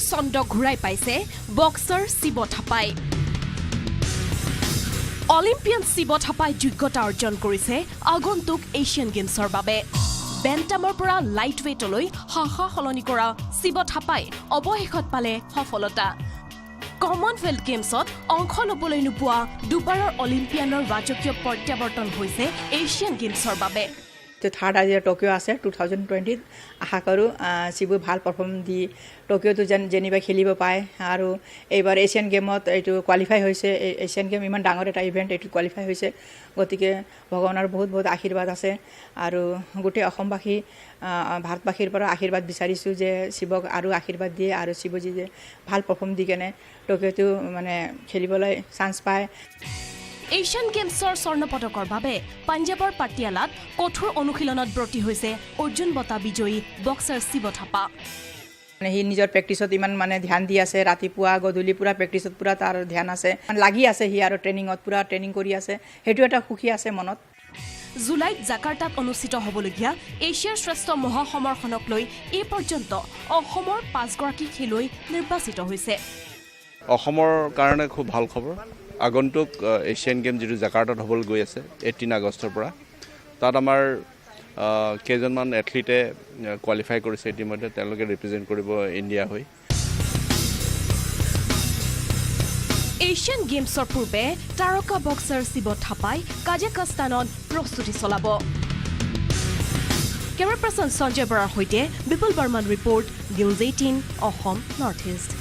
ছন্দ ঘূৰাই পাইছে বক্সাৰ শিৱ থাপাই অলিম্পিয়ান শিৱ থাপাই যোগ্যতা অৰ্জন কৰিছে আগন্তুক এছিয়ান গেমছৰ বাবে বেন্টামৰ পৰা লাইট ৱেটলৈ শাখা সলনি কৰা শিৱ থাপাই অৱশেষত পালে সফলতা কমনৱেলথ গেমছত অংশ ল'বলৈ নোপোৱা দুবাৰৰ অলিম্পিয়ানৰ ৰাজকীয় প্ৰত্যাৱৰ্তন হৈছে এছিয়ান গেমছৰ বাবে থাৰ্ড আজিয়া টকিঅ' আছে 2020 আশা কৰোঁ শিৱু ভাল পাৰফৰ্ম দি টকিঅ'টো যেনিবা খেলিব পায় আৰু এইবাৰ এছিয়ান গেমত এইটো কোৱালিফাই হৈছে এছিয়ান গেম ইমান ডাঙৰ এটা ইভেণ্ট এইটো কোৱালিফাই হৈছে গতিকে ভগৱানৰ বহুত বহুত আশীৰ্বাদ আছে আৰু গোটেই অসমবাসী ভাৰতবাসীৰ পৰা আশীৰ্বাদ বিচাৰিছোঁ যে শিৱক আৰু আশীৰ্বাদ দিয়ে আৰু শিৱজী যে ভাল পাৰফৰ্ম দি কেনে টকিঅ'টো মানে খেলিবলৈ চান্স পায় এছিয়ান গেমছৰ স্বৰ্ণ পদকৰ বাবে পাঞ্জাৱৰ পাটিয়ালাত কঠোৰ অনুশীলনত ব্ৰতী হৈছে অৰ্জুন বঁটা বিজয়ী বক্সাৰ শিৱ থাপা মানে সি নিজৰ প্ৰেক্টিছত ইমান মানে ধ্যান দি আছে ৰাতিপুৱা গধূলি পুৰা প্ৰেক্টিছত পুৰা তাৰ ধ্যান আছে লাগি আছে সি আৰু ট্ৰেইনিঙত পুৰা ট্ৰেইনিং কৰি আছে সেইটো এটা সুখী আছে মনত জুলাইত জাকাৰ্টাত অনুষ্ঠিত হ'বলগীয়া এছিয়াৰ শ্ৰেষ্ঠ মহাসমৰখনক লৈ এই পৰ্যন্ত অসমৰ 5গৰাকী খেলুৱৈ নিৰ্বাচিত হৈছে অসমৰ কাৰণে খুব ভাল খবৰ আগন্তুক এছিয়ান গেম যিটো জাকাৰ্টাত হ'বলৈ গৈ আছে 18 আগষ্টৰ পৰা তাত আমাৰ কেইজনমান এথলিটে কোৱালিফাই কৰিছে ইতিমধ্যে তেওঁলোকে ৰিপ্ৰেজেণ্ট কৰিব ইণ্ডিয়া হৈ এছিয়ান গেমছৰ পূৰ্বে তাৰকা বক্সাৰ শিৱ থাপাই কাজাখস্তানত প্ৰস্তুতি চলাব কেমেৰা পাৰ্চন সঞ্জয় বৰাৰ সৈতে Bipul Barman report news 18 Assam north east